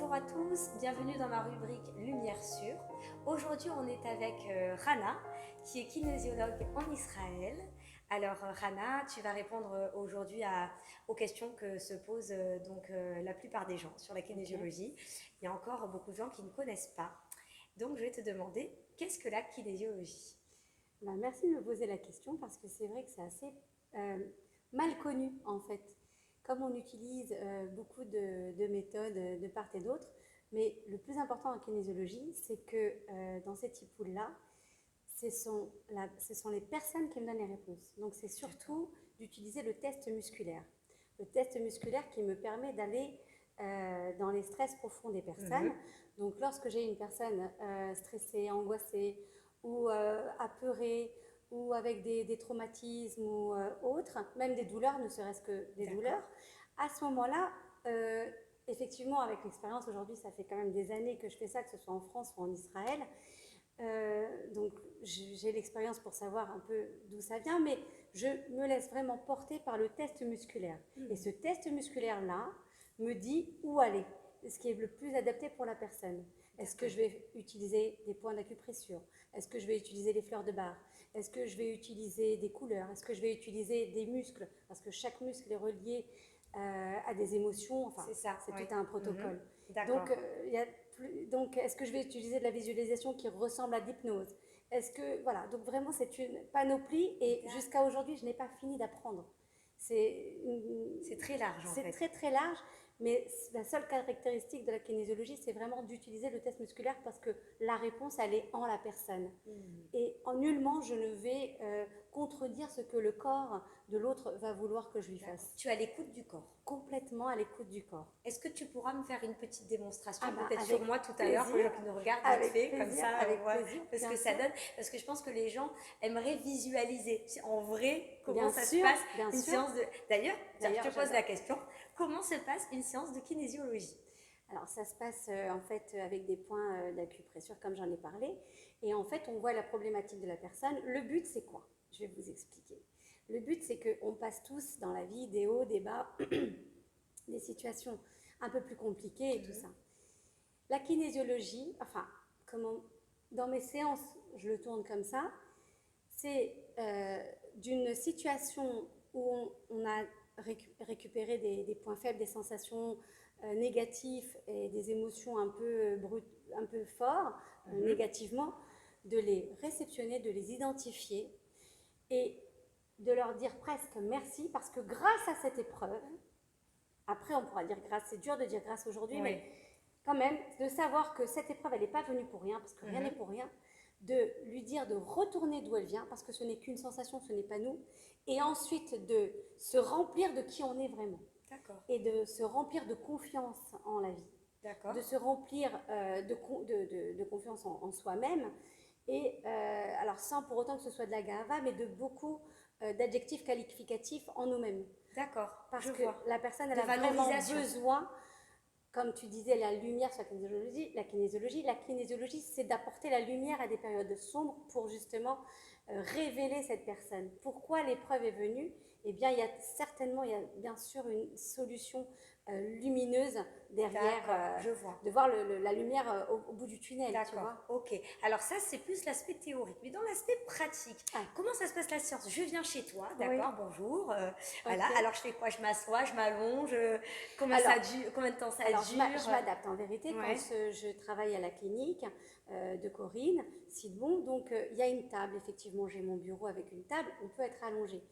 Bonjour à tous, bienvenue dans ma rubrique Lumière Sûre. Aujourd'hui, on est avec Rana, qui est kinésiologue en Israël. Alors, Rana, tu vas répondre aujourd'hui aux questions que se posent la plupart des gens sur la kinésiologie. Il y a encore beaucoup de gens qui ne connaissent pas. Donc, je vais te demander, qu'est-ce que la kinésiologie? Merci de me poser la question parce que c'est vrai que c'est assez mal connu en fait. Comme on utilise beaucoup de méthodes de part et d'autre, mais le plus important en kinésiologie, c'est que dans ces types-là, ce sont les personnes qui me donnent les réponses. Donc c'est surtout d'utiliser le test musculaire. Le test musculaire qui me permet d'aller dans les stress profonds des personnes. Donc lorsque j'ai une personne stressée, angoissée ou apeurée ou avec des traumatismes ou autres, même des douleurs, ne serait-ce que des douleurs, à ce moment-là, effectivement, avec l'expérience aujourd'hui, ça fait quand même des années que je fais ça, que ce soit en France ou en Israël. Donc j'ai l'expérience pour savoir un peu d'où ça vient, mais je me laisse vraiment porter par le test musculaire. Et ce test musculaire-là me dit où aller, ce qui est le plus adapté pour la personne. Est-ce que je vais utiliser des points d'acupression? Est-ce que je vais utiliser les fleurs de bar? Est-ce que je vais utiliser des couleurs? Est-ce que je vais utiliser des muscles? Parce que chaque muscle est relié à des émotions. Enfin, c'est tout un protocole. Donc, donc, est-ce que je vais utiliser de la visualisation qui ressemble à l'hypnose? Est-ce que, voilà, donc vraiment c'est une panoplie et jusqu'à aujourd'hui je n'ai pas fini d'apprendre. C'est très large en fait. C'est très très large, mais la seule caractéristique de la kinésiologie, c'est vraiment d'utiliser le test musculaire parce que la réponse, elle est en la personne. Et en nullement, je ne vais contredire ce que le corps de l'autre va vouloir que je lui fasse. Tu as l'écoute du corps. Complètement à l'écoute du corps. Est-ce que tu pourras me faire une petite démonstration, Ah bah, peut-être sur moi tout à l'heure, pour les gens qui nous regardent vite fait, comme ça, avec plaisir, parce que ça donne, parce que je pense que les gens aimeraient visualiser en vrai comment bien ça sûr, se passe bien une sûr. séance de. D'ailleurs, je te pose j'adore. la question, comment se passe une séance de kinésiologie? Alors ça se passe en fait avec des points d'acupressure comme j'en ai parlé. Et en fait on voit la problématique de la personne. Le but c'est quoi? Je vais vous expliquer. Le but c'est qu'on passe tous dans la vie des hauts, des bas, des situations un peu plus compliquées et tout ça. La kinésiologie, enfin comment, dans mes séances je le tourne comme ça, c'est d'une situation où on a récupéré des points faibles, des sensations négatives et des émotions un peu un peu forts, négativement, de les réceptionner, de les identifier et de leur dire presque merci parce que grâce à cette épreuve, après on pourra dire grâce, c'est dur de dire grâce aujourd'hui, mais quand même, de savoir que cette épreuve, elle n'est pas venue pour rien, parce que rien n'est pour rien, de lui dire de retourner d'où elle vient, parce que ce n'est qu'une sensation, ce n'est pas nous, et ensuite de se remplir de qui on est vraiment. Et de se remplir de confiance en la vie. De se remplir de confiance en soi-même, et alors sans pour autant que ce soit de la gava, mais de beaucoup d'adjectifs qualificatifs en nous-mêmes. Parce que la personne, elle a vraiment besoin, comme tu disais, la lumière sur la kinésiologie, c'est d'apporter la lumière à des périodes sombres pour justement révéler cette personne. Pourquoi l'épreuve est venue? Eh bien, il y a bien sûr une solution lumineuse derrière, je vois. de voir la lumière au bout du tunnel, tu vois. Ok. Alors ça, c'est plus l'aspect théorique. Mais dans l'aspect pratique, comment ça se passe la séance? Je viens chez toi, d'accord, bonjour. Voilà. Alors je fais quoi? Je m'assois, je m'allonge. Combien de temps ça dure? Je m'adapte en vérité quand je travaille à la clinique de Corinne, Sidbon. Donc il y a une table, effectivement, j'ai mon bureau avec une table, on peut être allongé.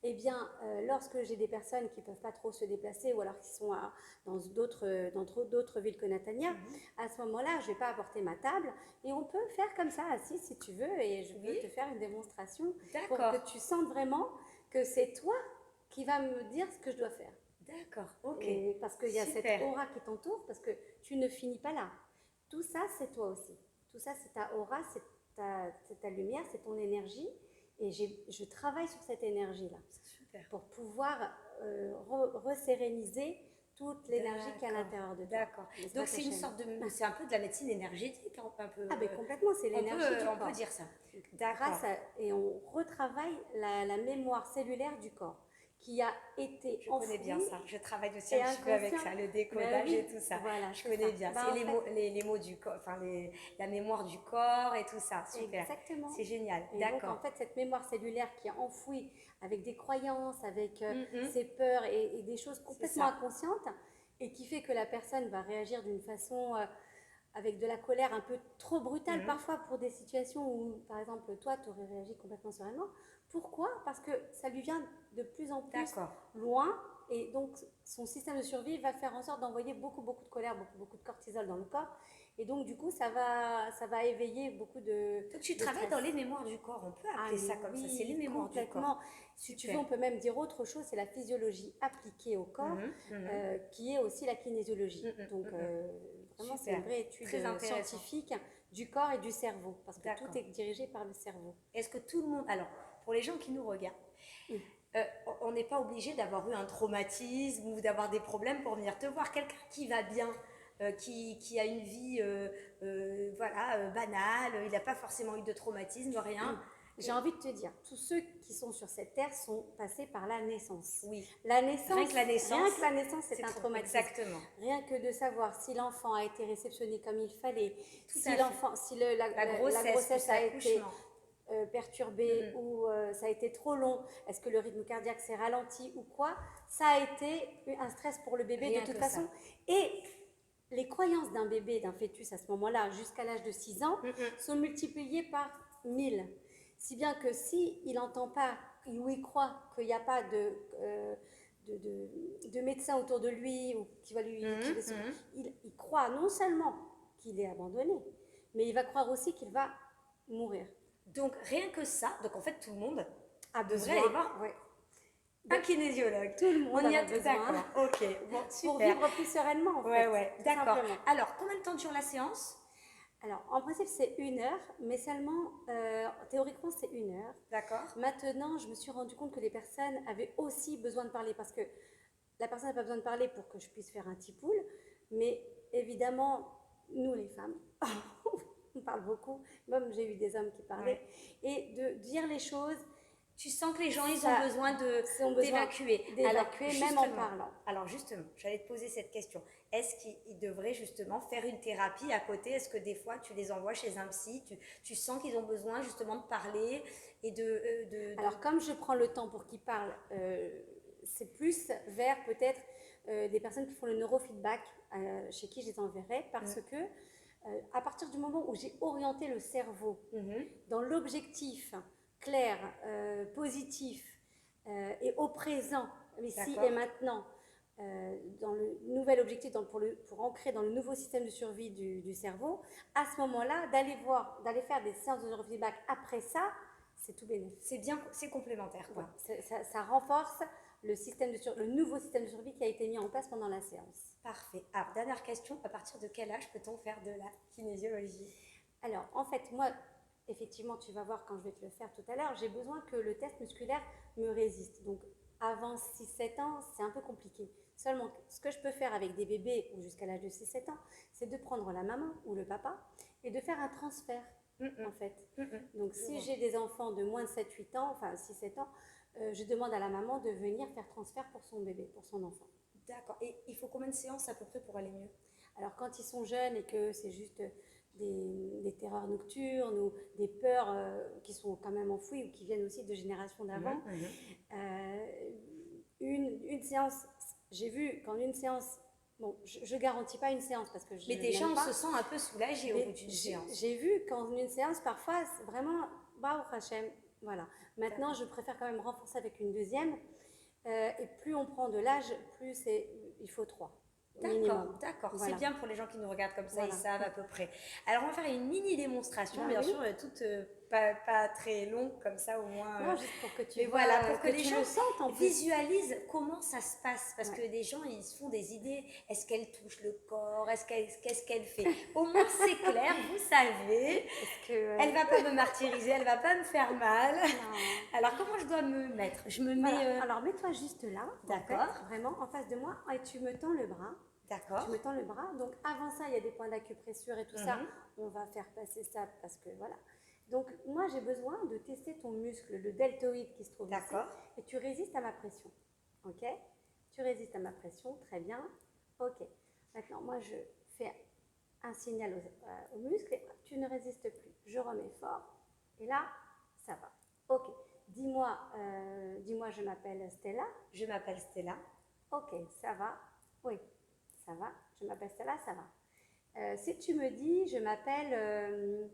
Eh bien, lorsque j'ai des personnes qui ne peuvent pas trop se déplacer ou alors qui sont dans d'autres villes que Natania, à ce moment-là, je ne vais pas apporter ma table et on peut faire comme ça, assis si tu veux, et je peux te faire une démonstration pour que tu sentes vraiment que c'est toi qui vas me dire ce que je dois faire. Ok. Et parce qu'il y a cette aura qui t'entoure, parce que tu ne finis pas là. Tout ça, c'est toi aussi. Tout ça, c'est ta aura, c'est ta lumière, c'est ton énergie. Et je travaille sur cette énergie-là pour pouvoir reséréniser toute l'énergie qui est à l'intérieur de toi. Donc c'est une sorte de, c'est un peu de la médecine énergétique, un peu. Ah ben complètement, c'est l'énergie du corps. On peut dire ça. Et on retravaille la mémoire cellulaire du corps, qui a été Je enfoui. connais bien ça. Je travaille aussi Et un petit peu avec inconscient. ça, le Ben décodage oui, et tout ça. voilà, Je c'est connais ça. bien. Ben, C'est en les fait, mots, les mots du corps, enfin la mémoire du corps et tout ça. Super. exactement. C'est génial. Et donc, en D'accord. fait, cette mémoire cellulaire qui est enfouie avec des croyances, avec Mhm. ses peurs et des choses C'est complètement ça. inconscientes, et qui fait que la personne va réagir d'une façon avec de la colère un peu trop brutale, Mhm. parfois pour des situations où, par exemple, toi, tu aurais réagi complètement sereinement. Pourquoi? Parce que ça lui vient de plus en plus D'accord. loin, et donc son système de survie va faire en sorte d'envoyer beaucoup de colère, beaucoup de cortisol dans le corps, et donc du coup, ça va éveiller beaucoup Donc tu de travailles dans stress. les mémoires du corps. On peut Ah appeler ça mais comme ça. C'est les oui, mémoires du corps. complètement. Si tu veux, Super. on peut même dire autre chose, c'est la physiologie appliquée au corps, Mhm. Mhm. qui est aussi la kinésiologie. Mhm. Donc Mhm. vraiment, c'est une Super. vraie étude Très intéressant. scientifique du corps et du cerveau, parce que tout D'accord. est dirigé par le cerveau. Est-ce que tout le monde... Alors, pour les gens qui nous regardent, Mm. euh, on n'est pas obligé d'avoir eu un traumatisme ou d'avoir des problèmes pour venir te voir. Quelqu'un qui va bien, qui a une vie voilà, banale, il n'a pas forcément eu de traumatisme, rien. J'ai envie de te dire, tous ceux qui sont sur cette terre sont passés par la naissance. Oui. La naissance, Rien que la naissance, c'est un trop... traumatisme. Exactement. Rien que de savoir si l'enfant a été réceptionné comme il fallait, Tout si à fait. l'enfant, si le- La grossesse, grossesse plus a été l'accouchement. perturbé ou ça a été trop long, est-ce que le rythme cardiaque s'est ralenti ou quoi, ça a été un stress pour le bébé Rien de toute que façon. ça. Et les croyances d'un bébé, d'un fœtus à ce moment-là, jusqu'à l'âge de 6 ans, sont multipliées par 1000. Si bien que si il n'entend pas ou il croit qu'il n'y a pas de médecin autour de lui ou qui va lui, il croit non seulement qu'il est abandonné, mais il va croire aussi qu'il va mourir. Donc rien que ça, donc en fait tout le monde A devrait besoin, aller voir ouais. un kinésiologue. Tout le monde On y en a a besoin. D'accord, ok, bon, Pour super. vivre plus sereinement, en Ouais, fait. ouais, Tout d'accord. simplement. Alors, combien de temps dure la séance? Alors, en principe, c'est 1 heure, mais seulement, théoriquement, c'est 1 heure. D'accord. Maintenant, je me suis rendu compte que les personnes avaient aussi besoin de parler, parce que la personne n'a pas besoin de parler pour que je puisse faire un tipoule, mais évidemment, nous les femmes, on parle beaucoup, même j'ai eu des hommes qui parlaient, et de dire les choses. Tu sens que les gens, ils Ça- ont besoin Ils ont besoin d'évacuer. d'évacuer, même en parlant. Alors justement, j'allais te poser cette question. Est-ce qu'ils devraient justement faire une thérapie à côté? Est-ce que des fois, tu les envoies chez un psy, tu sens qu'ils ont besoin justement de parler et Alors, comme je prends le temps pour qu'ils parlent, c'est plus vers peut-être des personnes qui font le neurofeedback, chez qui je les enverrai, parce que à partir du moment où j'ai orienté le cerveau dans l'objectif clair, positif et au présent, ici D'accord. et maintenant, dans le nouvel objectif, pour ancrer dans le nouveau système de survie du cerveau, à ce moment-là, d'aller faire des séances de neurofeedback après ça, c'est tout bénéfique. C'est bien, c'est complémentaire, quoi. Ouais, ça renforce le nouveau système de survie qui a été mis en place pendant la séance. Parfait. Alors, dernière question, à partir de quel âge peut-on faire de la kinésiologie? Alors, en fait, moi, effectivement, tu vas voir quand je vais te le faire tout à l'heure, j'ai besoin que le test musculaire me résiste. Donc, avant 6-7 ans, c'est un peu compliqué. Seulement, ce que je peux faire avec des bébés ou jusqu'à l'âge de 6-7 ans, c'est de prendre la maman ou le papa et de faire un transfert, en fait. Donc, si j'ai des enfants de moins de 7-8 ans, enfin 6-7 ans, je demande à la maman de venir faire transfert pour son bébé, pour son enfant. D'accord. Et il faut combien de séances à peu près pour aller mieux? Alors, quand ils sont jeunes et que c'est juste des terreurs nocturnes ou des peurs qui sont quand même enfouies ou qui viennent aussi de générations d'avant, une séance, j'ai vu qu'en une séance, bon, je garantis pas une séance parce que je Mais déjà, on n'aime pas, se sent un peu soulagé au bout d'une séance. j'ai vu qu'en une séance, parfois, c'est vraiment, Baruch Hashem, voilà. Maintenant, je préfère quand même renforcer avec une deuxième. Et plus on prend de l'âge, plus il faut 3. D'accord, d'accord. Voilà. C'est bien pour les gens qui nous regardent comme ça, Voilà. ils savent à peu près. Alors, on va faire une mini démonstration, Ah bien oui. sûr, toute pas très longue, comme ça au moins. Non, juste pour que tu Mais vois, voilà, pour que les tu gens le sentent en plus. visualisent comment ça se passe. Parce Ouais. que des gens, ils se font des idées. Est-ce qu'elle touche le corps? Qu'est-ce qu'elle fait? Au moins, c'est clair, vous savez. Parce que, Elle va pas me martyriser, elle va pas me faire mal. non. Alors, comment je dois me mettre? Je me Voilà. mets... Alors, mets-toi juste là, D'accord. en fait, vraiment en face de moi, et tu me tends le bras. D'accord. Tu me tends le bras. Donc, avant ça, il y a des points d'acupressure et tout ça. On va faire passer ça parce que voilà. Donc, moi, j'ai besoin de tester ton muscle, le deltoïde qui se trouve ici. D'accord. Et tu résistes à ma pression. Ok. Tu résistes à ma pression, très bien. Ok. Maintenant, moi, je fais un signal aux muscles et tu ne résistes plus. Je remets fort et là, ça va. Ok. Dis-moi, je m'appelle Stella. Je m'appelle Stella. Ok, ça va. Oui, ça va. Je m'appelle Stella, ça va. Si tu me dis, je m'appelle,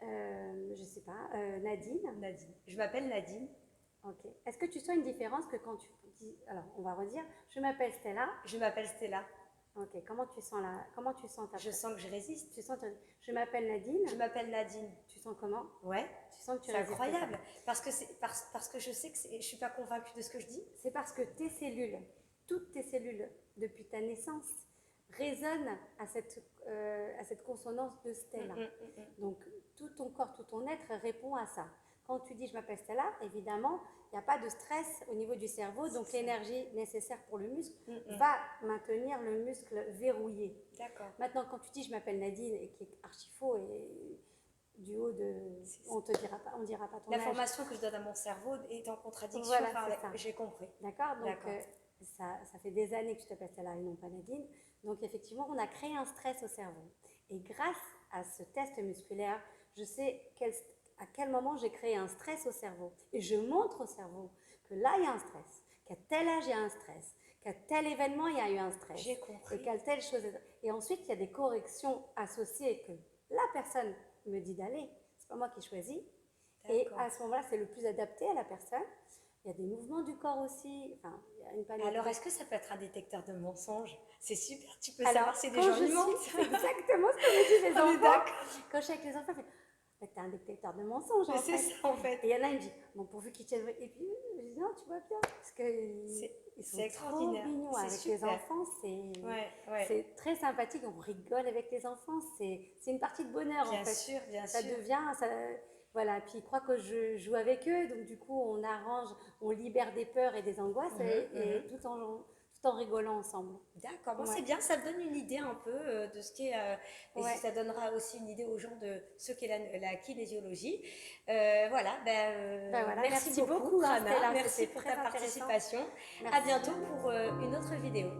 je sais pas, Nadine. Nadine. Je m'appelle Nadine. Ok. Est-ce que tu sens une différence que quand tu dis, alors on va redire, je m'appelle Stella. Je m'appelle Stella. Ok. Comment tu sens ta Je sens que je résiste. je m'appelle Nadine. Je m'appelle Nadine. Tu sens comment? Ouais. Tu sens que tu C'est résistes incroyable. pas. Parce que je sais que je suis pas convaincue de ce que je dis. C'est parce que tes cellules, toutes tes cellules, depuis ta naissance, résonnent à cette consonance de Stella. Donc, tout ton corps, tout ton être répond à ça. Quand tu dis je m'appelle Stella, évidemment, il n'y a pas de stress au niveau du cerveau, donc l'énergie nécessaire pour le muscle va maintenir le muscle verrouillé. D'accord. Maintenant, quand tu dis je m'appelle Nadine, et qui est archi faux, et du haut de... On dira pas ton âge. L'information que je donne à mon cerveau est en contradiction. Voilà, avec... c'est ça. J'ai compris. D'accord. Donc, ça fait des années que tu t'appelles Stella et non pas Nadine. Donc, effectivement, on a créé un stress au cerveau. Et grâce à ce test musculaire, je sais à quel moment j'ai créé un stress au cerveau. Et je montre au cerveau que là, il y a un stress, qu'à tel âge, il y a un stress, qu'à tel événement, il y a eu un stress. J'ai compris. Et qu'à telle chose. Et ensuite, il y a des corrections associées que la personne me dit d'aller. C'est pas moi qui choisis. Et à ce moment-là, c'est le plus adapté à la personne. Il y a des mouvements du corps aussi. Enfin, il y a une panoplie. Alors, est-ce que ça peut être un détecteur de mensonges? C'est super, tu peux savoir si des gens mentent. C'est exactement ce que me disent les On est enfants. d'accord. Quand je suis avec les enfants, je fais, t'es un détecteur de mensonges. Mais c'est ça, en fait. Et il y en a, il me dit, bon, pourvu qu'ils tiennent. Et puis, je dis, non, tu vois bien. Parce qu'ils sont extraordinaire. trop mignons avec les enfants. C'est très sympathique. On rigole avec les enfants. C'est une partie de bonheur, en fait. Bien sûr, bien ça sûr. devient. Voilà, puis ils croient que je joue avec eux, donc du coup on arrange, on libère des peurs et des angoisses et tout en rigolant ensemble. D'accord, bon, c'est bien, ça donne une idée un peu de ce qu'est, et ça donnera aussi une idée aux gens de ce qu'est la kinésiologie. Voilà, merci beaucoup Rana, merci pour ta participation. À bientôt pour une autre vidéo.